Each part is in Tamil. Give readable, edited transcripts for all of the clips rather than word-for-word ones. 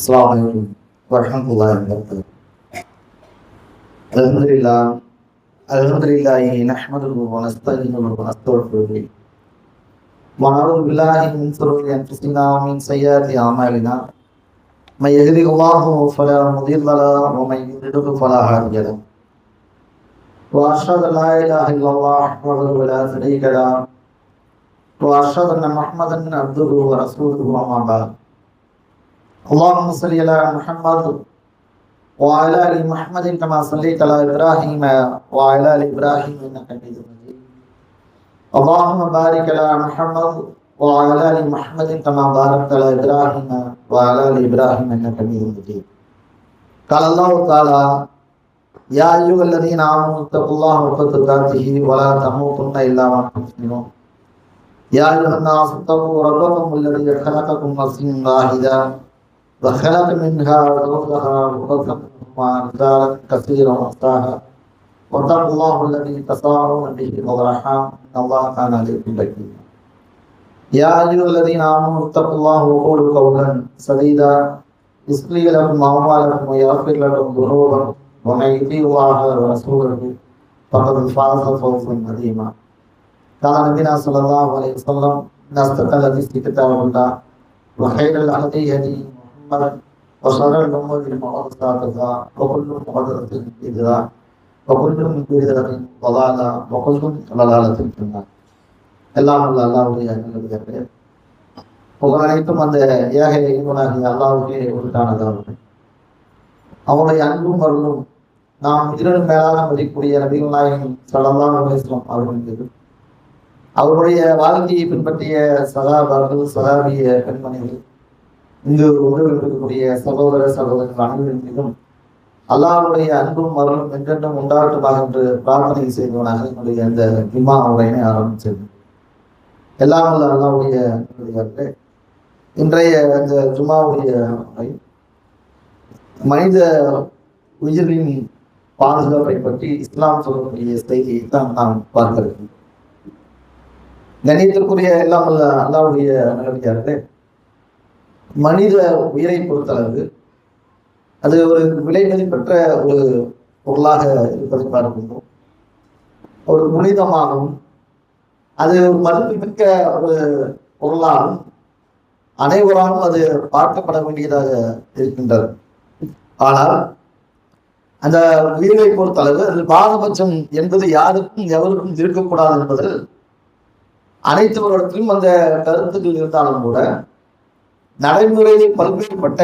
السلام عليكم ورحمة الله وبركاته. الحمد لله نحمده ونستعينه ونستغفره ونعوذ بالله من شرور أنفسنا ومن سيئات أعمالنا من يهده الله فلا مضل له ومن يضلل فلا هادي له وأشهد أن لا إله إلا الله وحده لا شريك له وأشهد أن محمدا عبده ورسوله أما بعد. اللهم صل على محمد وعلى ال محمد كما صليت على ابراهيم وعلى ال ابراهيم انك حميد مجيد. اللهم بارك على محمد وعلى ال محمد كما باركت على ابراهيم وعلى ال ابراهيم انك حميد مجيد. قال الله تعالى: يا ايها الذين امنوا اتقوا الله حق تقاته ولا تموتن الا وانتم مسلمون. يا ايها الناس اتقوا ربكم الذي خلقكم من نفس واحده وخلق منها زوجها وبث منهما رجالا كثيرا ونساء واتقوا الله الذي تساءلون به والارحام ان الله كان عليكم رقيبا. يا ايها الذين امنوا اتقوا الله وقولوا قولا سديدا يصلح لكم اعمالكم ويغفر لكم ذنوبكم ومن يطع الله ورسوله فقد فاز فوزا عظيما. قال نبينا صلى الله عليه وسلم: ان اصدق الحديث كتاب الله وخير الهدي هدي وشر الأمور محدثاتها وكل محدثة بدعة وكل بدعة ضلالة وكل ضلالة في النار. எல்லாம் அல்ல அல்லாஹ்வுடைய நல்லடியார்களே, புகழ் அனைத்தும் அந்த ஏக இறைவனாகிய அல்லாஹ்வுக்கே உரித்தானதாகும். அவருடைய அன்பும் அருளும் நாம் இரண்டு மேலாக மதிக்கக்கூடிய நபிகள் நாயகம் ஸல்லல்லாஹு அலைஹி வஸல்லம் அவர்கள் மீது, அவருடைய வாழ்க்கையை பின்பற்றிய சகாபாக்கள் சகாபிய பெண்மணிகள், இங்கு உறவில் இருக்கக்கூடிய சகோதர சகோதரர்கள் அனைவரின் மீதும் அல்லாஹ்வுடைய அன்பும் மருளும் என்றென்றும் உண்டாகட்டுமாக என்று பிரார்த்தனை செய்தவனாக என்னுடைய அந்த ஜும்மா உரையினை ஆரம்பித்தது. எல்லாம் வல்ல அல்லாஹ்வுடைய இன்றைய இந்த ஜும்மாவுடைய உரை மனித உயிரின் பாதுகாப்பை பற்றி இஸ்லாம் சொல்லக்கூடிய செய்தியை தான் நாம் பார்க்கிறோம். கணியத்திற்குரிய எல்லாம் வல்ல அல்லாஹ்வுடைய நல்லடியார்களே, மனித உயிரை பொறுத்தளவு அது ஒரு விலை மதிப்பற்ற ஒரு பொருளாக இருப்பதை பார்க்கின்றோம். ஒரு புனிதமாகவும் அது ஒரு மதிப்புமிக்க ஒரு பொருளாகவும் அனைவராலும் அது பார்க்கப்பட வேண்டியதாக இருக்கின்றது. ஆனால் அந்த உயிரை பொறுத்தளவு அது பாரபட்சம் என்பது யாருக்கும் எவருக்கும் இருக்கக்கூடாது என்பதில் அனைத்துவரிடத்திலும் அந்த கருத்துக்கள் இருந்தாலும் கூட நடைமுறையில் பல்வேறுபட்ட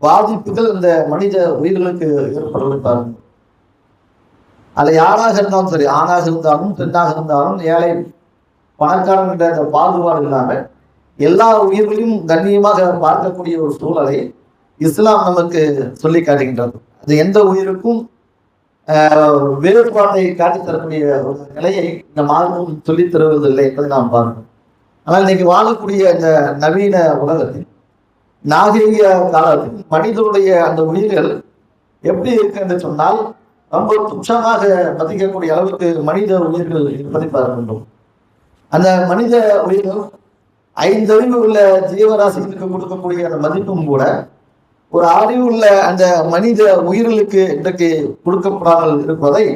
பாதிப்புகள் இந்த மனித உயிர்களுக்கு ஏற்படுவதற்காக அது யாராக இருந்தாலும் சரி, ஆணாக இருந்தாலும் பெண்ணாக இருந்தாலும் ஏழை பணக்காரன் என்ற அந்த பாகுபாடு இல்லாமல் எல்லா உயிர்களையும் கண்ணியமாக பார்க்கக்கூடிய ஒரு சூழலை இஸ்லாம் நமக்கு சொல்லி காட்டுகின்றது. அது எந்த உயிருக்கும் வேறுபாட்டை காட்டித்தரக்கூடிய ஒரு நிலையை இந்த மார்க்கம் சொல்லித் தருவதில்லை என்பதை நாம் பார்க்கணும். ஆனால் இன்னைக்கு வாழக்கூடிய இந்த நவீன உலகத்தில் நாகரிக காலத்தில் மனிதனுடைய அந்த உயிர்கள் எப்படி இருக்கு என்று சொன்னால் ரொம்ப துச்சமாக மதிக்கக்கூடிய அளவுக்கு மனித உயிர்கள் இருப்பதை பார்க்கின்றோம். அந்த மனித உயிர்கள் 5 அறிவு உள்ள ஜீவராசிகளுக்கு கொடுக்கக்கூடிய அந்த மதிப்பும் கூட ஒரு அறிவு உள்ள அந்த மனித உயிர்களுக்கு இன்றைக்கு கொடுக்கப்படாமல் இருப்பதை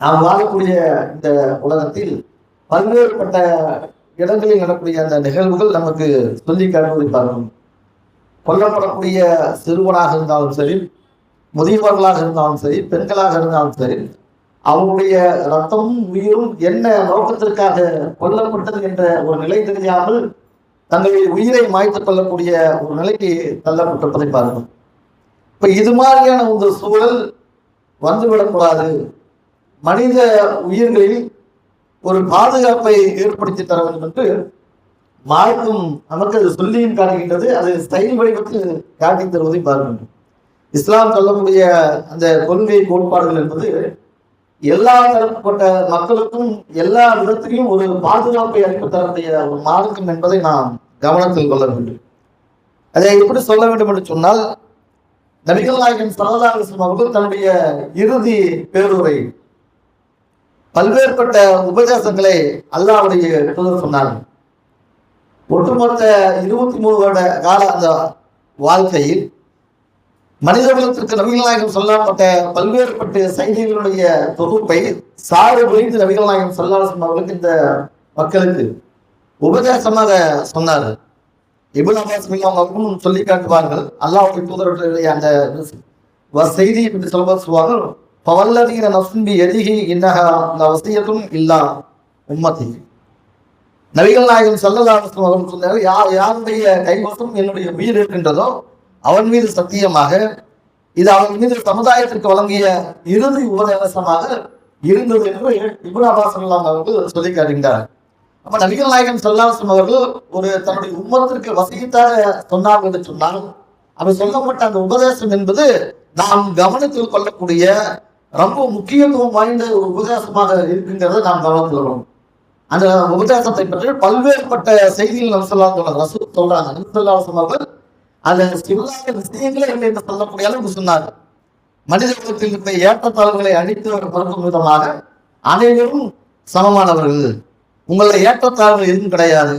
நாம் வாழக்கூடிய இந்த உலகத்தில் பல்வேறுபட்ட இடங்களில் நடக்கூடிய அந்த நிகழ்வுகள் நமக்கு சொல்லி காட்டுவதை பார்க்கணும். கொல்லப்படக்கூடிய சிறுவனாக இருந்தாலும் சரி, முதியவர்களாக இருந்தாலும் சரி, பெண்களாக இருந்தாலும் சரி, அவருடைய ரத்தமும் உயிரும் என்ன நோக்கத்திற்காக கொல்லப்பட்டது என்ற ஒரு நிலை தெரியாமல் தங்களுடைய உயிரை மாய்த்துக் கொள்ளக்கூடிய ஒரு நிலைக்கு தள்ளப்பட்டிருப்பதை பார்க்கணும். இப்ப இது மாதிரியான ஒரு சூழல் வந்துவிடக்கூடாது. மனித உயிர்களில் ஒரு பாதுகாப்பை ஏற்படுத்தி தர வேண்டும் என்று மார்க்கம் நமக்கு அது சொல்லியும் காட்டுகின்றது. அது செயல் வடிவத்தில் காட்டி தருவதை பார்க்கின்றோம். இஸ்லாம் சொல்லக்கூடிய அந்த கொள்கை கோட்பாடுகள் என்பது எல்லா தரப்பட்ட மக்களுக்கும் எல்லா விதத்திலையும் ஒரு பாதுகாப்பை அளிப்பு தரக்கூடிய ஒரு மார்க்கம் என்பதை நாம் கவனத்தில் கொள்ள வேண்டும். அதை எப்படி சொல்ல வேண்டும் என்று சொன்னால், நபிகள் நாயகம் ஸல்லல்லாஹு அலைஹி வஸல்லம் அவர்கள் தன்னுடைய இறுதி பேருரை பல்வேறுபட்ட உபதேசங்களை அல்லாஹ்வுடைய தூதர் சொன்னார்கள். ஒட்டுமொத்த 23 வருட கால அந்த வாழ்க்கையில் மனிதர்களுக்கு நபிகள் நாயகம் சொல்லப்பட்ட பல்வேறுபட்ட செய்திகளுடைய தொகுப்பை சாறு புரிந்து நபிகள் நாயகம் ஸல்லல்லாஹு அவர்களுக்கு இந்த மக்களுக்கு உபதேசமாக சொன்னார். இப்னு அப்பாஸ் அவர்களும் சொல்லி காட்டுவார்கள். அல்லாஹ்வுடைய தூதருடைய அந்த செய்தி என்று சொல்வார்கள், பவல்லதீன நஃப்ஸி யதிஹி இன்னஹா லவஸியத்துன் இல்லா உம்மத்தி. நபிகள் நாயகம் ஸல்லல்லாஹு அலைஹி வஸல்லம் அவர்கள் சொன்னார், யாருடைய கைவசம் என்னுடைய உயிர் இருக்கின்றதோ அவன் மீது சத்தியமாக இது அவன் மீது சமுதாயத்திற்கு வழங்கிய இறுதி உபதேசமாக இருந்தது என்று இப்னு அப்பாஸ் அவர்கள் சொல்லி காட்டுகின்றார். அப்ப நபிகள் நாயகம் ஸல்லல்லாஹு அலைஹி வஸல்லம் அவர்கள் ஒரு தன்னுடைய உம்மத்திற்கு வசியத்தாக சொன்னார்கள் என்று சொன்னால், அவர் சொல்லப்பட்ட அந்த உபதேசம் என்பது நாம் கவனத்தில் கொள்ளக்கூடிய ரொம்ப முக்கியத்துவம் வாய்ந்த ஒரு உபதேசமாக இருக்கின்றதை நாம் கவனத்தில் கொள்ளணும். அந்த உபதேசத்தை பற்றி பல்வேறுபட்ட செய்திகள் நபி ஸல்லல்லாஹு அலைஹி வஸல்லம் சொல்றாங்க. நபி ஸல்லல்லாஹு அலைஹி வஸல்லம் அந்த சில்லாத விஷயங்களே இல்லை என்று சொல்லக்கூடிய அளவுக்கு சொன்னார். மனிதர்களுக்கு இருந்த ஏற்றத்தாழ்வுகளை அழித்து பரப்பும் விதமாக அனைவரும் சமமானவர்கள், உங்களை ஏற்றத்தாழ்வு எதுவும் கிடையாது,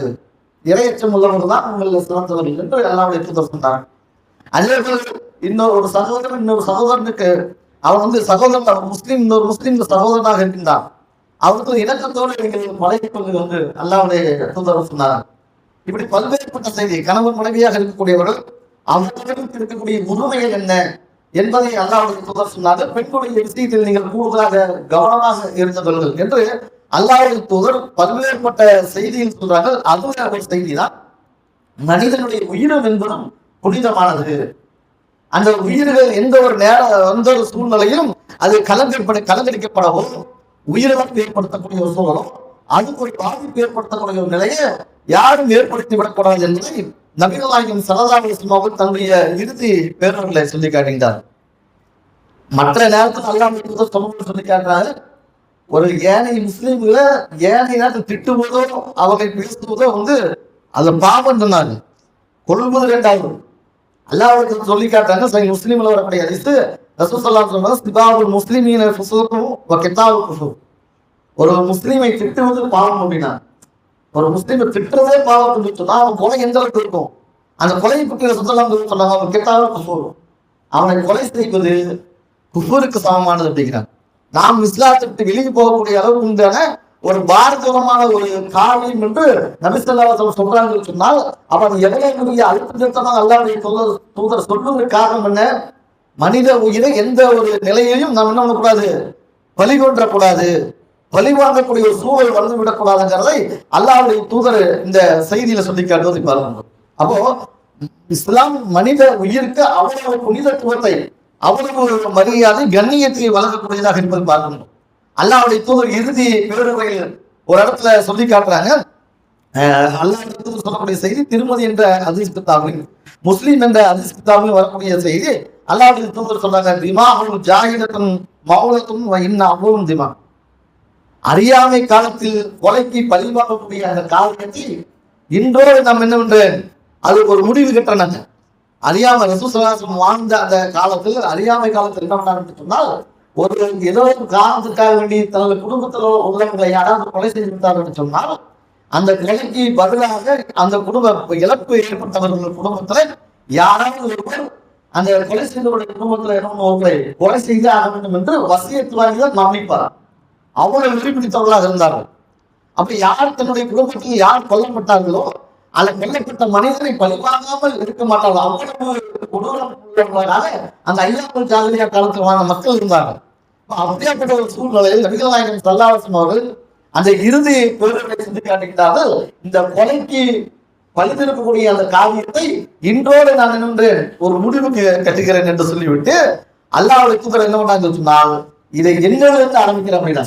இரையச்சம் உள்ளவர்கள் தான் உங்களை சிறந்தவர்கள் என்று எல்லாருடைய தூதர் சொன்னார். அதேபோல் இன்னொரு சகோதரன் இன்னொரு சகோதரனுக்கு அவன் சகோதரன் முஸ்லீம் இன்னொரு முஸ்லீம் சகோதரனாக இருக்கின்றான், அவருக்கு இணக்கத்தோடு நீங்கள் பழகிக் கொள்வது என்று அல்லாஹ்வுடைய தூதர் சொன்னார். இப்படி பல்வேறுபட்ட செய்தி கணவன் மனைவியாக இருக்கக்கூடியவர்கள் அவர்களுக்கு இருக்கக்கூடிய உரிமைகள் என்ன என்பதை அல்லாஹ்வுடைய தூதர் சொன்னார்கள். பெண்களுடைய விஷயத்தில் நீங்கள் கூடுதலாக கவனமாக இருந்தவர்கள் என்று அல்லாஹ்வுடைய தூதர் பல்வேறுபட்ட செய்தியில் சொல்றார்கள். அதுவே ஒரு செய்திதான், மனிதனுடைய உயிரும் என்பதும் புனிதமானது. அந்த உயிர்கள் எந்த ஒரு சூழ்நிலையிலும் அது கலங்கடிக்கப்படவோ உயிரிழப்பு ஏற்படுத்தக்கூடிய ஒரு சூழலும் அதுக்கு ஒரு பாதிப்பு ஏற்படுத்தக்கூடிய ஒரு நிலையை யாரும் ஏற்படுத்தி விடக்கூடாது என்பதை நபிகள் நாயகம் ஸல்லல்லாஹு அலைஹி வஸல்லம் அவர்கள் தன்னுடைய இறுதி பேரர்களை சொல்லி காட்டுகின்றார். மற்ற நேரத்தில் அல்லாஹ் சொல்லி காட்டுறாரு, ஒரு ஏனைய முஸ்லீம்களை ஏனைய நேரத்தில் திட்டுவதோ அவர்களை பேசுவதோ அது பாவம் சொன்னாங்க. கொள்வது இரண்டாவது அல்லாஹ் சொல்லி காட்டுறாங்க. சரி, முஸ்லீம்ல வரக்கூடிய ஹதீஸ் ரசூல் ஸல்லல்லாஹு அலைஹி வஸல்லம் சிபாபுல் முஸ்லிமீன ஃபுசூக்கும் வ கிதாபுல் குஃபூர். ஒரு முஸ்லீமை திட்டுவது பாவம் அப்படின்னா, ஒரு முஸ்லீமை திட்டுறதே பாவம் சொன்னா அவன் கொலை எந்த அளவுக்கு இருக்கும், அந்த கொலையை பற்றி ரசூல் ஸல்லல்லாஹு அலைஹி வஸல்லம் சொன்னாங்க, அவன் கிதாபுல் குஃபூர், அவனை கொலை செய்வது குஃபூருக்கு சமமானது அப்படிங்கிறாங்க. நாம் இஸ்லாத்தை விட்டு வெளியே போகக்கூடிய அளவுக்கு உண்டான ஒரு பாரதூரமான ஒரு காரியம் என்று நபி ஸல்லல்லாஹு அலைஹி வஸல்லம் சொல்றாங்க சொன்னால், அப்ப அது எவ்வளவு அழுத்தமாக அல்லாஹ்வுடைய தூதர் சொல்வதற்கு காரணம் என்ன? மனித உயிரை எந்த ஒரு நிலையையும் நாம் என்ன பண்ணக்கூடாது, பலி கொன்றக்கூடாது, பலி வாங்கக்கூடிய ஒரு சூழல் வந்து விடக்கூடாதுங்கிறதை அல்லாஹ்வுடைய தூதர் இந்த செய்தியில சொல்லி காட்டுவதை பாருங்க. அப்போ இஸ்லாம் மனித உயிருக்கு அவ்வளவு புனிதத்துவத்தை அவ்வளவு மரியாதை கண்ணியத்தை வழங்கக்கூடியதாக இருப்பதை பார்க்கணும். அல்லாஹ்வுடைய தூதர் இறுதி பேருரையில் ஒரு இடத்துல சொல்லி காட்டுறாங்க. அல்லாஹ்வுடைய தூதர் சொல்லக்கூடிய செய்தி திருமதி என்ற ஹதீஸ் கிதாபில், முஸ்லிம் என்ற ஹதீஸ் கிதாபில் வரக்கூடிய செய்தி. அல்லாஹ்வுடைய தூதர் சொன்னாங்க, திமாஹுல் ஜாஹிலத்துன் மௌலத்துன் வ இன்ன அபூன் திமா. அறியாமை காலத்தில் கொலைக்கு பழிவாங்கக்கூடிய அந்த காலத்தில் இன்றோடு நாம் என்னவென்று அது ஒரு முடிவு கட்டணாங்க. அறியாமை ரசூல் ஸல்லல்லாஹு அலைஹி வஸல்லம் வாழ்ந்த அந்த காலத்தில் அறியாமை காலத்தில் என்ன பண்ணாங்க சொன்னால், ஒரு ஏதோ காரணத்துக்காக வேண்டி தனது குடும்பத்தில் உள்ளவங்களை யாராவது கொலை செய்து விட்டார்கள் சொன்னால், அந்த கொலைக்கு பதிலாக அந்த குடும்ப இழப்பு ஏற்பட்டவர்கள் குடும்பத்துல யாராவது ஒருவர் அந்த கொலை செய்தவருடைய குடும்பத்துல ஒருவரை கொலை செய்து ஆக வேண்டும் என்று வசியத்து வாங்கிதான் அமைப்பார். அவ்வளவு விரும்பித்தவர்களாக இருந்தார்கள். அப்ப யார் தன்னுடைய குடும்பத்தில் யார் கொல்லப்பட்டார்களோ அந்த கொல்லப்பட்ட மனிதனை பழிவாங்காமல் இருக்க மாட்டார்கள். அவ்வளவு கொடூரம் உள்ளவர்களாக அந்த ஐயாமல் ஜாகிலியா காலத்தில் வாழ்ந்த மக்கள் இருந்தார்கள். அப்படியாப்பட்ட ஒரு சூழ்நிலையில் நபிகள் நாயகம் ஸல்லல்லாஹு அலைஹி வஸல்லம் அவர்கள் அந்த இறுதி பேருரை சொல்லி காட்டுகிறார்கள். இந்த கொலைக்கு பழித்திருக்கக்கூடிய அந்த காரியத்தை இன்றோடு நான் என்னென்று ஒரு முடிவுக்கு கட்டுகிறேன் என்று சொல்லிவிட்டு அல்லாஹ்வுடைய தூதர் என்ன பண்ணாங்க சொன்னால், இதை என்னிலிருந்து ஆரம்பிக்கிறேன் அப்படின்னா,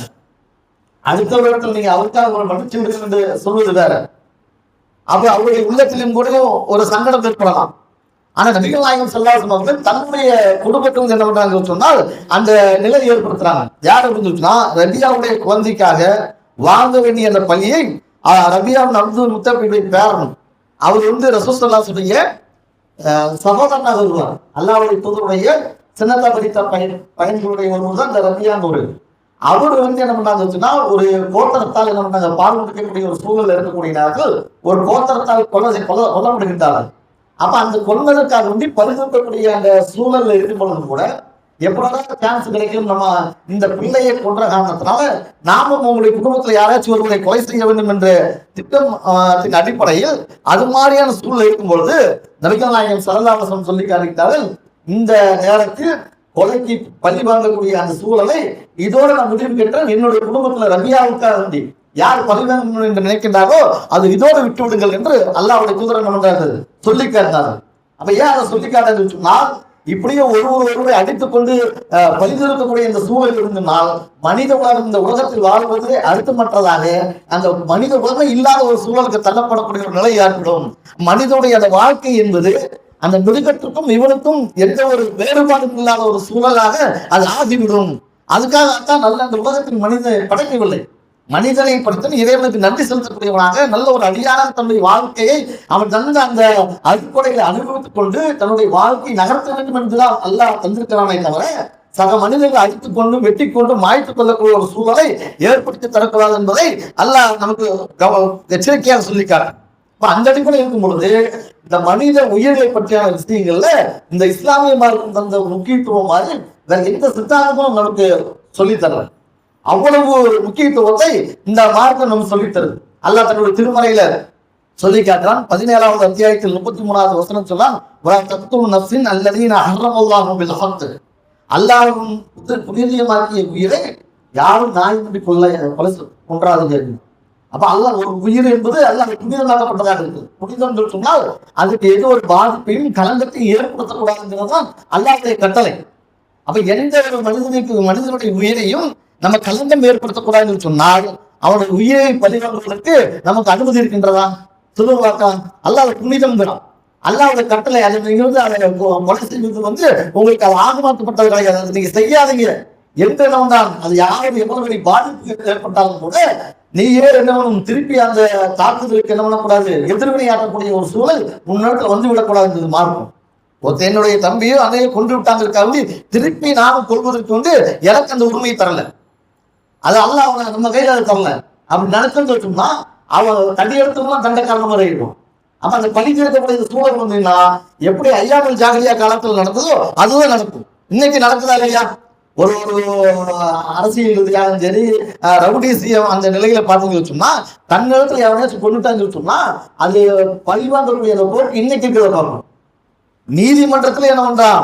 அடுத்த இடத்துல நீங்க அவருக்காக ஒரு மன்னிச்சு விடுங்க என்று சொல்வது வேற. அப்ப அவருடைய உள்ளத்திலும் கூட ஒரு சங்கடம் ஏற்படலாம். ஆனா நபிகள் நாயகம் ஸல்லல்லாஹு அலைஹி வஸல்லம் அவர்கள் தன்னுடைய குடும்பத்துக்கு என்ன பண்றாங்க சொன்னால் அந்த நிலை ஏற்படுத்துறாங்க. யார் அப்படின்னு சொன்னா, ரபியாவுடைய குழந்தைக்காக வாங்க வேண்டிய அந்த பள்ளியை ரபியாவின் அப்துல் முத்தபியுடைய பேரன் அவர் ரசூல் ஸல்லல்லாஹு அலைஹி வஸல்லம் சகோதரனாக வருவார். அல்லாஹ்வுடைய தூதருடைய சின்னதா படித்த பையன்களுடைய ஒருவர் தான் இந்த ரபியான். அவர் என்ன பண்ணாங்க சொன்னா, ஒரு கோத்தரத்தால் என்ன பண்ணாங்க, பால் முடிக்கக்கூடிய ஒரு சூழல் இருக்கக்கூடிய நேரத்தில் ஒரு கோத்தரத்தால் கொல்லப்படுகின்றார்கள். அப்ப அந்த கொள்வதற்காக வேண்டி பரிந்துரைக்கக்கூடிய அந்த சூழல்ல இருக்கும் பொழுது கூட எப்படிதான் சான்ஸ் கிடைக்கும், நம்ம இந்த பிள்ளையை கொன்ற காரணத்தினால நாமும் உங்களுடைய குடும்பத்துல யாராச்சும் ஒருவரை கொலை செய்ய வேண்டும் என்ற திட்டத்தின் அடிப்படையில் அது மாதிரியான சூழல் இருக்கும் பொழுது நபிகள் நாயகம் ஸல்லல்லாஹு அலைஹி வஸல்லம் சொல்லி காண்பித்தார்கள், இந்த நேரத்தில் கொலைக்கு பழி வாங்கக்கூடிய அந்த சூழலை இதோட நான் முடிவு கேட்டேன். என்னுடைய குடும்பத்துல ரபியாவுக்காக வேண்டி யார் பழி வாங்கணும் என்று நினைக்கின்றாரோ அது இதோடு விட்டு விடுங்கள் என்று அல்லாஹ்வுடைய தூதர் என்ன சொல்லி காட்டினார்கள். அப்ப ஏன் அதை சொல்லி காட்டுன்னு சொன்னால், இப்படியே ஒருவரை அடித்துக் கொண்டு பரிந்துரைக்கக்கூடிய இந்த சூழல் இருந்தனால் மனித உலகம் இந்த உலகத்தில் வாழ்வது அர்த்தமற்றதாக அந்த மனித உலகம் இல்லாத ஒரு சூழலுக்கு தள்ளப்படக்கூடிய ஒரு நிலை ஏற்படும். மனிதனுடைய அந்த வாழ்க்கை என்பது அந்த மிருகத்திற்கும் இவனுக்கும் எந்த ஒரு வேறுபாடும் இல்லாத ஒரு சூழலாக அது ஆகிவிடும். அதுக்காகத்தான் நல்ல அந்த உலகத்தில் மனிதனை படைக்கவில்லை. மனிதனை படுத்த இறைவனுக்கு நன்றி செலுத்தக்கூடியவனாக நல்ல ஒரு அடியான தன்னுடைய வாழ்க்கையை அவன் தந்த அந்த அடிப்படைகளை அனுபவித்துக் கொண்டு தன்னுடைய வாழ்க்கையை நகர்த்த வேண்டும் என்றுதான் அல்லாஹ் தந்திருக்கிறானே தவிர சக மனிதர்களை அடித்துக் கொண்டு வெட்டி கொண்டு மாய்த்துக் கொள்ளக்கூடிய ஒரு சூழலை ஏற்படுத்தி தரக்கூடாது என்பதை அல்லாஹ் நமக்கு எச்சரிக்கையாக சொல்லிக்காரு. அந்த அடிப்படை இருக்கும் பொழுது இந்த மனித உயிர்களை பற்றியான விஷயங்கள்ல இந்த இஸ்லாமிய மார்க்கம் தந்த முக்கியத்துவம் மாதிரி வேற எந்த சித்தாந்தமும் நமக்கு சொல்லித்தர அவ்வளவு முக்கியத்துவத்தை இந்த மார்க்கம் நம்ம சொல்லித்தருது. அல்லாஹ் தன்னுடைய திருமறையில சொல்லி காட்டுறான். 17வது அத்தியாயத்தில் 33வது வசனம் சொன்னான், அல்லாஹ்வும் புனிதமாக்கிய உயிரை யாரும் நாய் கொன்றாதீங்க. அப்ப அல்லாஹ் ஒரு உயிர் என்பது அல்லாஹ் புனிதமாக்கப்பட்டதாக இருக்கு. புனிதம் என்று சொன்னால் அதுக்கு ஏதோ ஒரு பாதிப்பையும் கலங்கத்தையும் ஏற்படுத்தக்கூடாதுங்கிறதுதான் அல்லாஹ்வுடைய கட்டளை. அப்ப எந்த ஒரு மனிதனுடைய உயிரையும் நம்ம கலங்கம் ஏற்படுத்தக்கூடாதுன்னு சொன்னால் அவனுடைய உயிரை பதிவாங்குவதற்கு நமக்கு அனுமதி இருக்கின்றதா? சொல்லுவாக்கா அல்லாஹ் புனிதம் பெறும். அல்லாஹ்வுடைய கட்டளை அதை அதை கொலை செய்வது உங்களுக்கு அது ஆகமாக்கப்பட்டது கிடையாது. நீங்க செய்யாதீங்க எந்த இடம் தான் அது யாரும் எவ்வளவு பாதிப்பு ஏற்பட்டாலும் கூட நீயே என்னவனும் திருப்பி அந்த தாக்குதலுக்கு என்ன பண்ணக்கூடாது, எதிர்வினையாற்றக்கூடிய ஒரு சூழல் முன்னோட்டில் வந்து விடக்கூடாது மாறும். என்னுடைய தம்பியோ அதையே கொண்டு விட்டாங்க திருப்பி நானும் கொள்வதற்கு எனக்கு அந்த உரிமையை தரல, அது அல்லாஹ் அவனை நம்ம கையில அது தரல. அப்படி நடக்குன்னு வச்சோம்னா அவன் தண்டி எடுத்தோம்னா தண்டை காரணமாக இருக்கும். அப்ப அந்த பழி சேர்க்கக்கூடிய சூழல் வந்தீங்கன்னா எப்படி ஐயாமல் ஜாகிரியா காலத்தில் நடந்ததோ அதுதான் நடக்கும். இன்னைக்கு நடக்குதா இல்லையா? ஒரு அரசியல் ரீதியாகவும் சரி ரவுடிசியம் அந்த நிலையில பார்த்தீங்கன்னு சொன்னா தன்னிடத்துல எவனாச்சும் கொண்டுட்டாங்கன்னு சொன்னா அது பழிவாங்கக்கூடிய போக்கு இன்னைக்கு இருக்கிறத பார்க்கணும். நீதிமன்றத்துல என்ன பண்றான்,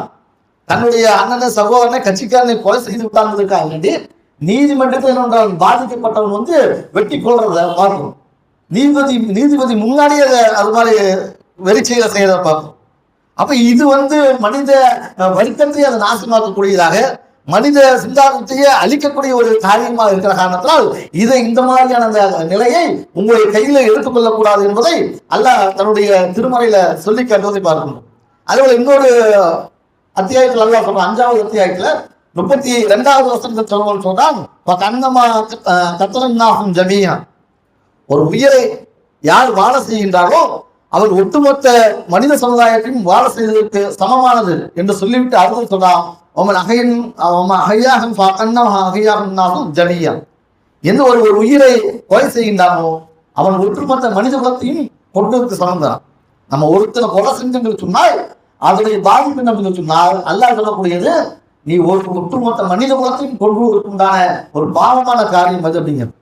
தன்னுடைய அண்ணனை சகோதரனை கட்சிக்காரனை கொலை செய்து விட்டாங்கிறதுக்காக வேண்டி நீதிமன்றத்தில் என்ன பண்றான், பாதிக்கப்பட்டவன் வெட்டி கொள்றத பார்க்கணும். நீதிபதி முன்னாடியே அது மாதிரி வெறிச்செயலை செய்யறத பார்க்கணும். அப்ப இது மனித வழித்தத்தை அதை நாசமாக்கக்கூடியதாக மனித சிந்தாந்தத்தையே அழிக்கக்கூடிய ஒரு காரியமாக இருக்கிற காரணத்தினால் இதை இந்த மாதிரியான அந்த நிலையை உங்களுடைய கையில எடுத்துக்கொள்ளக் கூடாது என்பதை அல்லாஹ் தன்னுடைய திருமறையில சொல்லி காட்டுவதை பார்க்கணும். அதேபோல இன்னொரு அத்தியாயத்தில் அல்லாஹ் சொல்றான், 5வது அத்தியாயத்துல 32வது வசனத்தை சொல்றான், ஜமீஆ, ஒரு உயிரை யார் வாழ செய்கின்றாரோ அவர் ஒட்டுமொத்த மனித சமுதாயத்தையும் வாழ செய்வதற்கு சமமானது என்று சொல்லிவிட்டு அவர்கள் சொல்றான், எந்த ஒரு உயிரை கொலை செய்கின்றானோ அவன் ஒட்டுமொத்த மனித குலத்தையும் கொண்டு சமந்தான். நம்ம ஒருத்தனை கொலை செஞ்சு சொன்னால் அதனுடைய பாதிப்பு என்ன சொன்னால் அல்லாஹ் சொல்லக்கூடியது நீ ஒரு ஒட்டுமொத்த மனித குலத்தையும் கொள்வதற்குண்டான ஒரு பாவமான காரியம் அது அப்படிங்கிறது.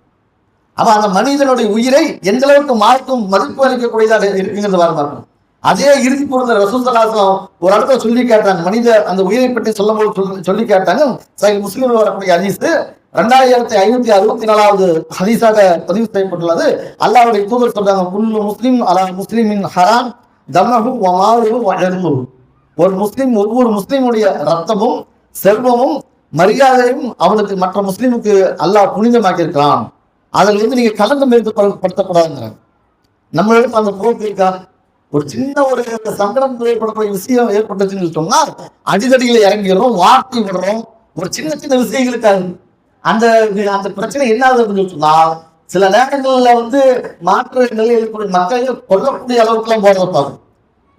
அப்ப அந்த மனிதனுடைய உயிரை எந்த அளவுக்கு மார்க்கும் மதிப்பு அளிக்கக்கூடியதாக இருக்குங்கிறது பார்க்கணும். அதே இறுதி பொருந்த ரசூல் ஸல்லல்லாஹு ஒரு இடத்துல சொல்லி கேட்டாங்க, மனித அந்த உயிரை பற்றி சொல்லும் போது சொல்லி கேட்டாங்க. முஸ்லிம் வரக்கூடிய ஹதீஸ் 2564வது ஹதீஸாக பதிவு செய்யப்பட்டுள்ளது. அல்லாஹ்வுடைய தூதர் சொல்றாங்க, குல்லு முஸ்லிம் அலா முஸ்லிமின் ஹராம் தமஹு வ மாலுஹு வ இர்துஹு, ஒரு முஸ்லிம் ஒவ்வொரு முஸ்லிமுடைய ரத்தமும் செல்வமும் மரியாதையும் அவனுக்கு மற்ற முஸ்லிமுக்கு அல்லாஹ் புனிதமாக்கி இருக்கிறான். அதில் நீங்க கலங்கம் ஏற்படுத்தக்கூடாதுங்கிறாங்க. நம்மளுக்கு அந்த பொறுப்பு இருக்கா? ஒரு சின்ன ஒரு சங்கடம் ஏற்படக்கூடிய விஷயம் ஏற்பட்டுச்சுன்னு சொன்னா அடிதடியில இறங்கிடுறோம், வார்த்தை விடுறோம். ஒரு சின்ன சின்ன விஷயங்களுக்காக அந்த அந்த பிரச்சனை என்ன ஆகுதுன்னு சொன்னா சில நேரங்கள்ல மாற்று நிலையில் மக்கள் கொல்லக்கூடிய அளவுக்கு எல்லாம் போறதை பார்க்கும்.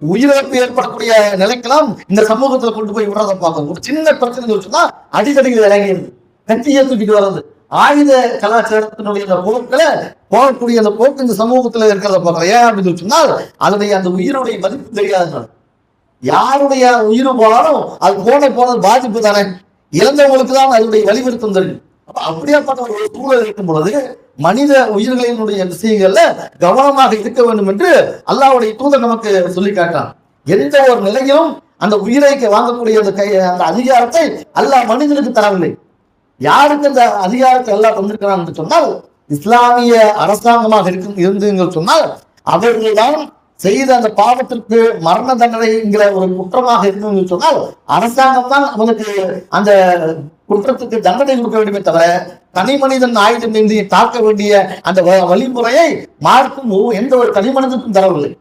உயிரிழப்பு ஏற்படக்கூடிய நிலைக்கெல்லாம் இந்த சமூகத்துல கொண்டு போய் விடுறதை பார்க்கும். ஒரு சின்ன பிரச்சனை சொன்னா அடிதடிகள் இறங்கிடுது, கத்தியை தூக்கிட்டு வர்றது, ஆயுத கலாச்சாரத்தினுடைய அந்த போக்களை போகக்கூடிய அந்த போக்கு இந்த சமூகத்துல இருக்கிறத பார்க்கலாம். ஏன் அப்படின்னு சொன்னால் அதனுடைய அந்த உயிருடைய மதிப்பு தெரியாதுங்க. யாருடைய உயிர் போனாலும் அது போனது பாதிப்பு தானே, இறந்தவங்களுக்கு தான் அதனுடைய வலியுறுத்தம் தெரியும். அப்ப அப்படியாப்பட்ட ஒரு சூழல் இருக்கும் பொழுது மனித உயிர்களினுடைய விஷயங்கள்ல கவனமாக இருக்க வேண்டும் என்று அல்லாஹ்வுடைய தூதர் நமக்கு சொல்லி காட்டான். எந்த ஒரு நிலையிலும் அந்த உயிரை வாங்கக்கூடிய அந்த அதிகாரத்தை அல்லாஹ் மனிதனுக்கு தரவில்லை. யாருக்கு அந்த அதிகாரத்தை எல்லாம் தந்திருக்கிறான் என்று சொன்னால், இஸ்லாமிய அரசாங்கமாக இருந்து சொன்னால் அவர்கள்தான் செய்த அந்த பாவத்திற்கு மரண தண்டனைங்கிற ஒரு குற்றமாக இருந்து சொன்னால் அரசாங்கம் தான் அவனுக்கு அந்த குற்றத்துக்கு தண்டனை கொடுக்க வேண்டுமே தவிர தனி மனிதன் ஆயுதம் ஏந்தி தாக்க வேண்டிய அந்த வழிமுறையை மார்க்கும் எந்த ஒரு தனி மனிதனுக்கும் தரவில்லை.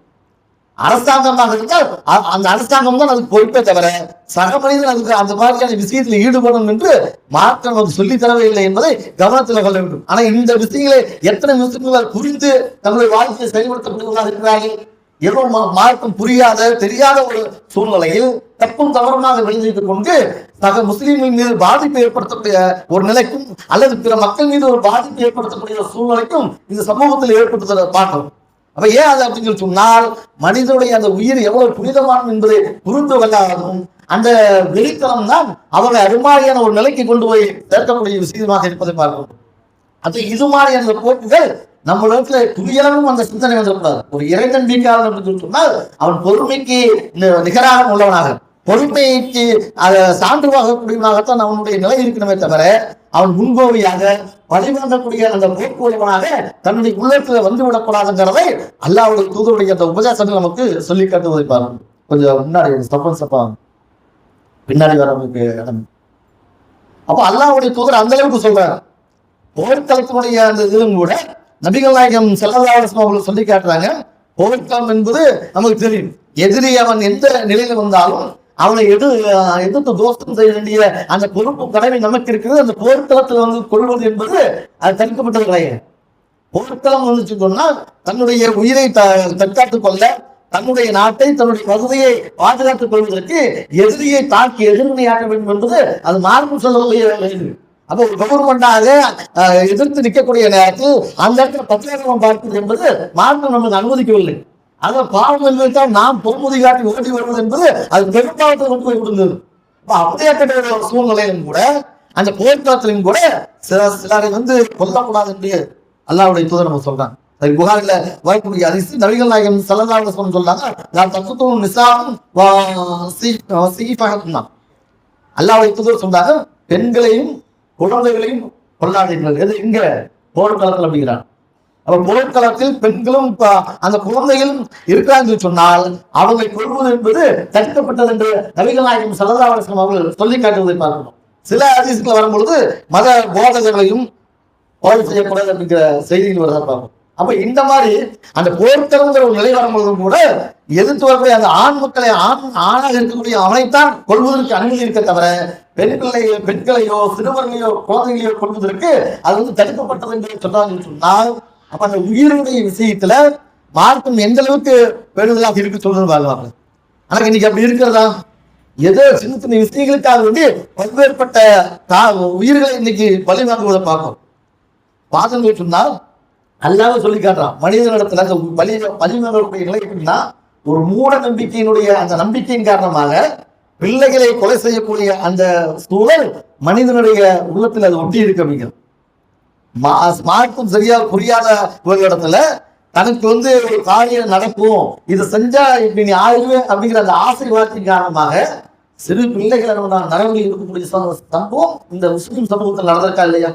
அரசாங்கமாக இருந்தால் அந்த அரசாங்கம் தான் அதுக்கு பொறுப்பே தவிர சக மனிதன் அதுக்கு அந்த மாதிரியான விஷயத்தில் ஈடுபடும் என்று மார்க்கம் நமக்கு சொல்லி தரவே இல்லை என்பதை கவனத்தில் கொள்ள வேண்டும். ஆனா இந்த விஷயங்களை எத்தனை முஸ்லிம்கள் புரிந்து தங்களுடைய வாழ்க்கையை செயல்படுத்தப்படுவதாக இருக்கிறார்கள். ஏதோ மார்க்கம் புரியாத தெரியாத ஒரு சூழ்நிலையில் தப்பும் தவறுமாக விளைவித்துக் கொண்டு சக முஸ்லீம்கள் மீது பாதிப்பு ஏற்படுத்தக்கூடிய ஒரு நிலைக்கும் அல்லது பிற மக்கள் மீது ஒரு பாதிப்பு ஏற்படுத்தக்கூடிய சூழ்நிலைக்கும் இந்த சமூகத்தில் ஏற்படுத்துவதை பார்க்கணும். அப்ப ஏன் அது அப்படின்னு சொன்னால் மனிதனுடைய அந்த உயிர் எவ்வளவு புனிதமானது என்பதை புரிந்து கொள்ளாததும் அந்த வெளித்தனம் தான் அவரை அருமாறியான ஒரு நிலைக்கு கொண்டு போய் சேர்க்கக்கூடிய விஷயமாக இருப்பதை பார்க்கணும். அது இது மாதிரியான போக்குகள் நம்ம இடத்துல துணியளவும் அந்த சிந்தனை வந்துடக்கூடாது. ஒரு இறை நம்பிக்கையாளர் என்று சொன்னால் அவன் பொறுமைக்கு நிகராக உள்ளவனாக, பொறுமைக்கு அதை சான்றுவாகக்கூடியவனாகத்தான் அவனுடைய நிலை இருக்கணுமே தவிர அவன் முன்கோவியாக வழிபடக்கூடிய அந்த போக்குவரவாக தன்னுடைய உள்ளத்துல வந்து விடக்கூடாதுங்கிறதை அல்லாஹ்வுடைய தூதருடைய அந்த உபதேசங்கள் நமக்கு சொல்லி காட்டுவதை பாருங்க. கொஞ்சம் முன்னாடி சப்பா பின்னாடி வரவங்களுக்கு இடம். அப்ப அல்லாஹ்வுடைய தூதர் அந்த அளவுக்கு சொல்றாரு. போர்க்களத்தினுடைய அந்த இதுவும் கூட நபிகள் நாயகம் ஸல்லல்லாஹு அலைஹி வஸல்லம் அவர்கள் சொல்லி காட்டுறாங்க. போர்க்களம் என்பது நமக்கு தெரியும். எதிரி அவன் எந்த நிலையில வந்தாலும் அவனை எதிர்த்து தோஸ்தம் செய்ய வேண்டிய அந்த பொறுப்பு கடமை நமக்கு இருக்குது. அந்த போர்க்களத்தில் வந்து கொள்வது என்பது அது தடுக்கப்பட்டது கிடையாது. போர்க்களம் வந்து சொன்னால் தன்னுடைய உயிரை தற்காத்துக் கொள்ள, தன்னுடைய நாட்டை தன்னுடைய பகுதியை பாதுகாத்துக் கொள்வதற்கு எதிரியை தாக்கி எதிர்வினையாற்ற வேண்டும் என்பது அது மார்க்கம் சொல்லக்கூடிய. அப்ப ஒரு கவர்மெண்டாக எதிர்த்து நிற்கக்கூடிய நேரத்தில் அந்த இடத்துல பத்திரிகை பார்ப்பது என்பது மார்க்கம் நமக்கு அனுமதிக்கவில்லை. அதை பாவம் என்பதால் நாம் பொறுமுதி காட்டி ஓட்டி வருவது என்பது அது பெரும்பாவத்தை கொண்டு போய் விடுந்தது. அப்படியேற்ற ஒரு சூழ்நிலையிலும் கூட அந்த போர்க்களத்திலும் கூட சிலரை வந்து கொல்லக்கூடாது என்று அல்லாஹ்வுடைய தூதர் நம்ம சொல்றாங்க. புகாரில வரக்கூடிய அதிர்ச்சி நபிகள் நாயகம் ஸல்லல்லாஹு அலைஹி வஸல்லம் சொல்றாங்க, அல்லாஹ்வுடைய தூதர் சொல்றாங்க, பெண்களையும் குழந்தைகளையும் கொள்ளாதீர்கள். எது இங்க போர்க்களத்தில் அப்படிங்கிறான். அப்ப போர்க்களத்தில் பெண்களும் அந்த குழந்தைகளும் இருக்கிறாங்க சொன்னால் அவங்களை கொள்வது என்பது தடுக்கப்பட்டது என்று நபிகள் நாயகம் ஸல்லல்லாஹு அலைஹி வஸல்லம் அவர்கள் சொல்லி காட்டுவதை பார்க்கணும். சில ஹதீஸ்கள் வரும்பொழுது மத போதகர்களையும் கொலை செய்யக்கூடாது அப்படிங்கிற செய்திகள் வரதான் பார்க்கணும். அப்ப இந்த மாதிரி அந்த போர்க்களங்கிற ஒரு நிலை வரும்பொழுதும் கூட எதிர்த்து வரக்கூடிய அந்த ஆண் மக்களை ஆணாக இருக்கக்கூடிய அவனைத்தான் கொள்வதற்கு அனுமதி இருக்க தவிர பெண்களையோ சிறுவர்களையோ குழந்தைகளையோ கொள்வதற்கு அது வந்து தடுக்கப்பட்டது என்று சொன்னாங்க சொன்னால் அப்ப அந்த உயிருடைய விஷயத்துல மார்க்கம் எந்த அளவுக்கு பெறுதலாக இருக்கு சொல்றது பார்க்கலாம். ஆனா இன்னைக்கு அப்படி இருக்கிறதா? ஏதோ சின்ன சின்ன விஷயங்களுக்காக வேண்டி பல்வேறுபட்ட உயிர்களை இன்னைக்கு பலி வாங்குவதை பார்க்கும். பார்த்தோம்னு சொன்னால் அல்லாஹ் சொல்லி காட்டுறான், மனிதனிடத்துல அந்த பலி வாங்கக்கூடிய நிலை எப்படின்னா ஒரு மூட நம்பிக்கையினுடைய அந்த நம்பிக்கையின் காரணமாக பிள்ளைகளை கொலை செய்யக்கூடிய அந்த சூழல் மனிதனுடைய உள்ளத்தில் அது ஒட்டி இருக்கு. அப்படிங்கிறது மார்க்கம் சரியா புரியாத ஒரு இடத்துல தனக்கு வந்து ஒரு காரியம் நடக்கும், இது செஞ்சா இப்படி நீ ஆயுது அப்படிங்கிற அந்த ஆசை வார்த்தையின் காரணமாக சிறு பிள்ளைகளை நரவில் இருக்கக்கூடிய சம்பவம் இந்த முஸ்லிம் சமூகத்தில் நடந்திருக்கா இல்லையா?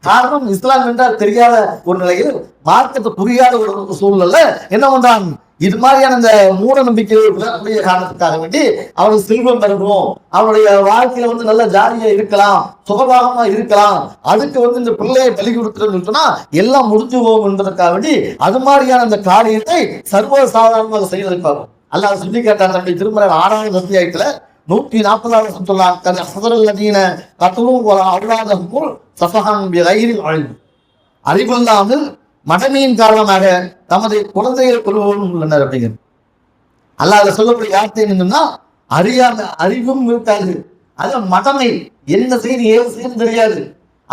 காரணம் இஸ்லாம் என்றால் தெரியாத ஒரு நிலையில் மார்க்கத்தை புரியாத ஒரு சூழ்நிலை என்ன பண்றான், இது மாதிரியான இந்த மூட நம்பிக்கைகளுடைய காரணத்துக்காக வேண்டி அவனுக்கு செல்வம் பெறணும், அவனுடைய வாழ்க்கையில வந்து நல்ல ஜாலியா இருக்கலாம், சுகபாகமா இருக்கலாம், அதுக்கு வந்து இந்த பிள்ளையை பலி கொடுத்துன்னு சொன்னா எல்லாம் முடிஞ்சு போகும் என்பதற்காக வேண்டி அது மாதிரியான அந்த காரியத்தை சர்வ சாதாரணமாக செய்வதற்காகும். அல்லாஹ் சொல்லி கேட்டார் தன்னுடைய திருமறை 6வது அத்தியாயத்துல 140வது சொன்னாங்க, அறிவில்லாமல் மடமையின் காரணமாக தமது குழந்தைகள் கொள்வோரும் உள்ளனர் அப்படிங்கிறது. அல்லாஹ் சொல்லக்கூடிய வார்த்தை என்னன்னா அறியாம அறிவும் இருக்காது, அது மடமை, என்ன செய்து ஏது செய்து தெரியாது.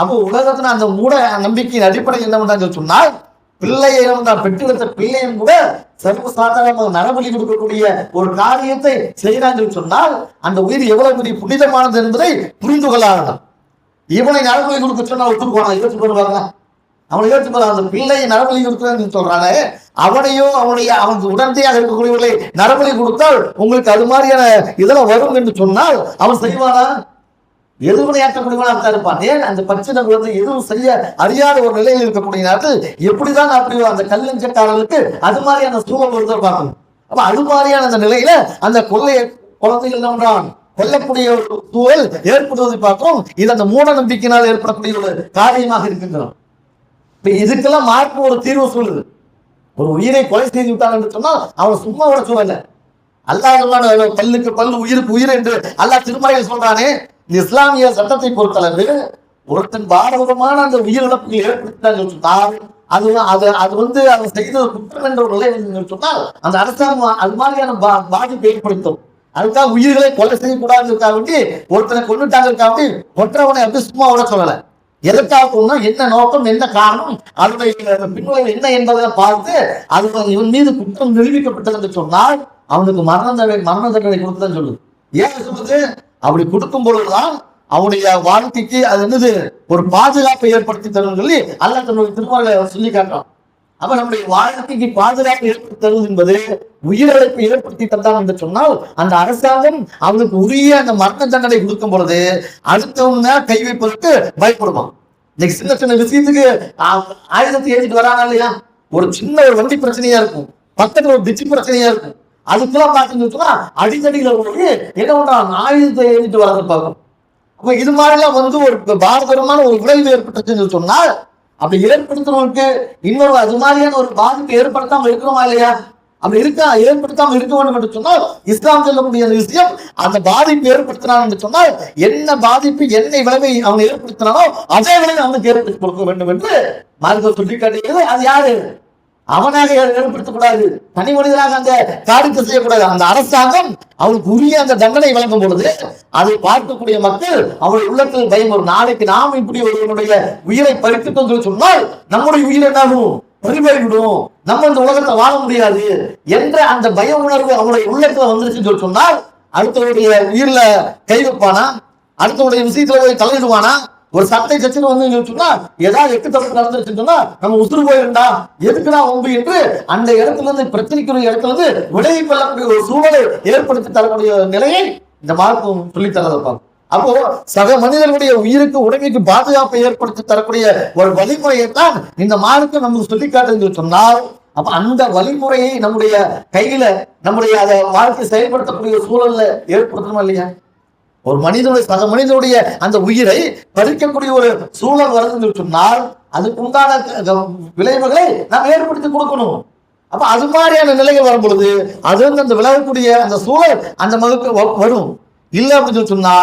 அப்போ உலகத்துல அந்த மூட நம்பிக்கையின் அடிப்படை என்னவென்று சொன்னால், பிள்ளையை பெற்றெடுத்த பிள்ளையும் கூட சர்வசாதாரணமாக நரபலி கொடுக்கக்கூடிய ஒரு காரியத்தை செய்யறான்னு சொன்னால் அந்த உயிர் எவ்வளவு பெரிய புனிதமானது என்பதை புரிந்து கொள்ளாதான். இவனை நரபலி கொடுக்க சொன்னா ஒத்துக்குவானா? யோசிச்சு பண்ணுவாங்க. அவனை யோசிச்சு போறான். அந்த பிள்ளையை நரபலி கொடுக்குறேன்னு சொல்றானே, அவனையோ அவனுக்கு உடந்தையாக இருக்கக்கூடியவர்களை நரபலி கொடுத்தால் உங்களுக்கு அது மாதிரியான இதெல்லாம் வரும் என்று சொன்னால் அவன் செய்வானா? எதுவனை ஆற்றக்கூடியவனாக தான் இருப்பான். ஏன் அந்த பச்சின குழந்தை எதுவும் செய்ய அறியாத ஒரு நிலையில் இருக்கக்கூடிய நேரத்தில் எப்படிதான் அப்படி அந்த கல்லஞ்சக்காரர்களுக்கு அது மாதிரியான சூழல் ஒருத்தர் பார்க்கணும். அப்ப அது மாதிரியான அந்த நிலையில அந்த குழந்தைகள் என்னன்றான் கொல்லக்கூடிய ஒரு சூழல் ஏற்படுவதை பார்க்கிறோம். இது அந்த மூட நம்பிக்கையினால் ஏற்படக்கூடிய ஒரு காரியமாக இருக்கின்றோம். இப்ப இதுக்கெல்லாம் மார்க்கு ஒரு தீர்வு சொல்லுது. ஒரு உயிரை கொலை செய்து விட்டான் என்று சொன்னால் அவன் சும்மா விட சூழல. அல்லாஹ் பல்லுக்கு பல்லு உயிருக்கு உயிர் என்று அல்லாஹ் திருமறையில் சொல்றானே. இஸ்லாமிய சட்டத்தை பொறுத்தளவு ஒருத்தன் பாரதமான அந்த உயிரிழப்புகள் ஏற்படுத்தினார், அது அவன் செய்த குற்றம் என்ற ஒரு நிலை சொன்னால் அந்த அரசாங்கம் அது மாதிரியான பாதிப்பை ஏற்படுத்தும். அதுக்காக உயிர்களை கொலை செய்யக்கூடாதுக்காக வேண்டி ஒருத்தனை கொண்டுட்டாங்க ஒற்றவனை அப்படி சும்மா விட சொல்லலை. எதற்காக என்ன நோக்கம், என்ன காரணம், அதனுடைய பின்விளைவு என்ன என்பதை பார்த்து அது இவன் மீது குற்றம் நிரூபிக்கப்பட்டது என்று சொன்னால் அவனுக்கு மரண தண்டனை கொடுத்துதான் சொல்லுது. ஏன் சொல்லுது? அப்படி கொடுக்கும் பொழுதுதான் அவனுடைய வாழ்க்கைக்கு அது என்னது ஒரு பாதுகாப்பை ஏற்படுத்தி தரும் சொல்லி அல்லாஹ் தன்னுடைய திருமறை சொல்லி காட்டுறான். அப்ப நம்முடைய வாழ்க்கைக்கு பாதுகாப்பு ஏற்படுத்தி தருவது என்பது உயிரிழப்பை ஏற்படுத்தி தந்தான் என்று சொன்னால் அந்த அரசாங்கம் அவனுக்கு உரிய அந்த மரண தண்டனை கொடுக்கும் பொழுது அடுத்தவங்க கை வைப்பதற்கு பயப்படுவான். இன்னைக்கு சின்ன சின்ன விஷயத்துக்கு ஆயுதத்தை ஏற்றிட்டு வராங்க இல்லையா? ஒரு சின்ன ஒரு வண்டி பிரச்சனையா இருக்கும், பக்கத்துல ஒரு திச்சு பிரச்சனையா இருக்கும், அதுக்கெல்லாம் பார்த்தீங்கன்னா அடிக்கடியில என்ன பண்றான் ஆயுதத்தை ஏறிட்டு வரதை பார்க்கும். அப்ப இது மாதிரிலாம் ஒரு பாரதமான ஒரு விளைவு ஏற்பட்டுச்சுன்னு சொன்னால் அப்படி ஏற்படுத்துறவங்களுக்கு இன்னொரு அது மாதிரியான ஒரு பாதிப்பு ஏற்படுத்தாம இருக்கிறோமா இல்லையா? அப்படி ஏற்படுத்தாம இருக்க வேண்டும் என்று சொன்னால் இஸ்லாம் சொல்லக்கூடிய விஷயம் அந்த பாதிப்பு ஏற்படுத்தினான் என்று சொன்னால் என்ன பாதிப்பு என்ன விளைவை அவன் ஏற்படுத்தினானோ அதே விளைவை அவனுக்கு ஏற்படுத்தி கொடுக்க வேண்டும் என்று மார்க்கம் சொல்லி காட்டுகிறது. அது யாரு? அவனாக ஏற்படுத்தக்கூடாது, தனி மனிதனாக அந்த காரியத்தை செய்யக்கூடாது. அந்த அரசாங்கம் அவனுக்கு உரிய அந்த தண்டனை வழங்கும் பொழுது அதை பார்க்கக்கூடிய மக்கள் அவருடைய உள்ளத்தில் பயம் வரும். நாளைக்கு நாம் இப்படி ஒருவனுடைய உயிரை பறித்துட்டோம் சொல்லி சொன்னால் நம்முடைய உயிர் என்னாகும்? பறிபோய்விடும், நம்ம இந்த உலகத்தை வாழ முடியாது என்ற அந்த பய உணர்வு அவனுடைய உள்ளத்துல வந்துருச்சுன்னு சொல்லி சொன்னால் அடுத்தவருடைய உயிர்ல கை வைப்பானா? அடுத்தவருடைய விஷயத்துல போய் தலையிடுவானா? ஒரு சட்டை கட்சியில் வந்து சொன்னா ஏதாவது எட்டு தப்பு நடந்துருச்சுன்னு சொன்னா நம்ம உசுறு போயிருந்தா எதுக்குடா ஒம்பு என்று அந்த இடத்துல இருந்து பிரச்சனைக்குரிய இடத்துல இருந்து விலகி கொள்ளக்கூடிய ஒரு சூழலை ஏற்படுத்தி தரக்கூடிய நிலையை இந்த மார்க்கம் சொல்லி தரதான். அப்போ சக மனிதர்களுடைய உயிருக்கு உடமைக்கு பாதுகாப்பை ஏற்படுத்தி தரக்கூடிய ஒரு வழிமுறையை தான் இந்த மார்க்கம் நமக்கு சொல்லிக்காட்டு சொன்னால் அப்ப அந்த வழிமுறையை நம்முடைய கையில நம்முடைய அதை வாழ்க்கை செயல்படுத்தக்கூடிய சூழல்ல ஏற்படுத்தணுமா இல்லையா? ஒரு மனிதனுடைய சக மனிதனுடைய அந்த உயிரை பறிக்கக்கூடிய ஒரு சூழல் வருதுன்னு சொன்னால் அதுக்கு உண்டான விளைவுகளை நாம் ஏற்படுத்தி கொடுக்கணும். அப்ப அது மாதிரியான நிலைகள் வரும் பொழுது அது வந்து அந்த விளையக்கூடிய அந்த சூழல் அந்த மகளுக்கு வரும். இல்லை அப்படின்னு சொன்னா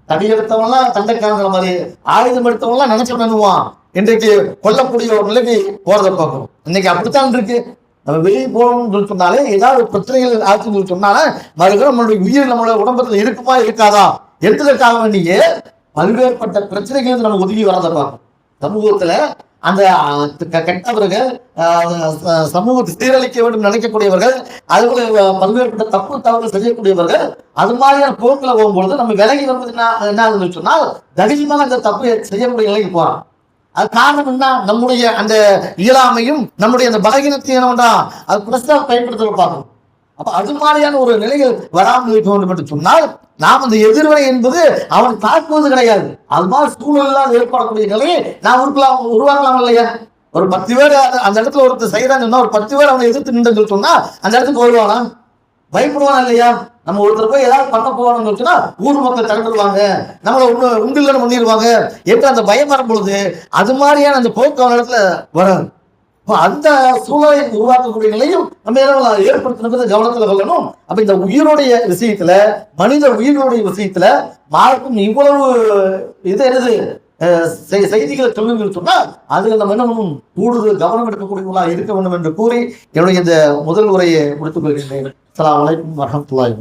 தடி எடுத்தவங்கலாம் தண்டைக்காரங்கிற மாதிரி ஆயுதம் எடுத்தவங்கலாம் நினைச்சு பண்ணுவான் இன்றைக்கு கொல்லக்கூடிய ஒரு நிலைக்கு போறதை பார்க்கணும். இன்னைக்கு அப்படித்தான் இருக்கு. நம்ம வெளியே போகணும்னு சொல்லி சொன்னாலே ஏதாவது பிரச்சனைகள் ஆச்சுன்னு சொல்லி சொன்னாலே மறுபடியும் நம்மளுடைய உயிர் நம்மளோட உடம்புல இருக்குமா இருக்காதா எடுத்ததற்காக வேண்டிய பல்வேறுபட்ட பிரச்சனைகள் நம்ம ஒதுங்கி வரதை பார்க்கணும். சமூகத்துல அந்த கெட்டவர்கள் சமூகத்தை சீரழிக்க வேண்டும் நினைக்கக்கூடியவர்கள் அதுபோல பல்வேறுபட்ட தப்பு தவறு செய்யக்கூடியவர்கள் அது மாதிரியான போக்குல போகும்பொழுது நம்ம விலகி வருவது என்ன சொன்னால் தைரியமாக அந்த தப்பு செய்யக்கூடிய நிலைக்கு போறோம். அது காரணம் என்ன? நம்முடைய அந்த இயலாமையும் நம்முடைய அந்த பலகீனத்தையும் அது பிரஸ்தாக பயன்படுத்த பார்க்கணும். அப்ப அது மாதிரியான ஒரு நிலைகள் வராமல் இருக்க வேண்டும் என்று சொன்னால் நாம் அந்த எதிர்வினை என்பது அவன் தாக்குவது கிடையாது. அது மாதிரி சூழலாம் ஏற்படக்கூடிய நிலையை நாம் உருவாக்கலாம் இல்லையா? ஒரு 10 பேர் அந்த இடத்துல ஒருத்தர் செய்யறான்னு சொன்னா ஒரு 10 பேர் அவனை எதிர்த்து நின்று சொன்னா அந்த இடத்துக்கு வருவானா? பயப்படுவானா இல்லையா? நம்ம ஒருத்தர் போய் ஏதாவது பண்ண போவான்னு சொன்னா ஊர் மக்கள் தடுத்துருவாங்க, நம்மளை உண்டில் பண்ணிடுவாங்க என்று அந்த பயம் வரும் பொழுது அது மாதிரியான அந்த போக்கு அவன் இடத்துல வராது. அந்த சூழலை உருவாக்கக்கூடிய நிலையும் நம்ம ஏற்படுத்தினது கவனத்துல கொள்ளணும். அப்ப இந்த உயிரோடைய விஷயத்துல மனித உயிரோடைய விஷயத்துல மார்க்கும் இவ்வளவு இது என்னது செய்திகளை சொல்லுங்கள் சொன்னால் அதுல நம்ம என்ன பண்ணணும்? கூடுதல் கவனம் எடுக்கக்கூடியவர்களாக இருக்க வேண்டும் என்று கூறி என்னுடைய இந்த முதல் உரையை முடித்துக் கொள்கின்றேன். அஸ்ஸலாமு அலைக்கும் வரஹ்மத்துல்லாஹி.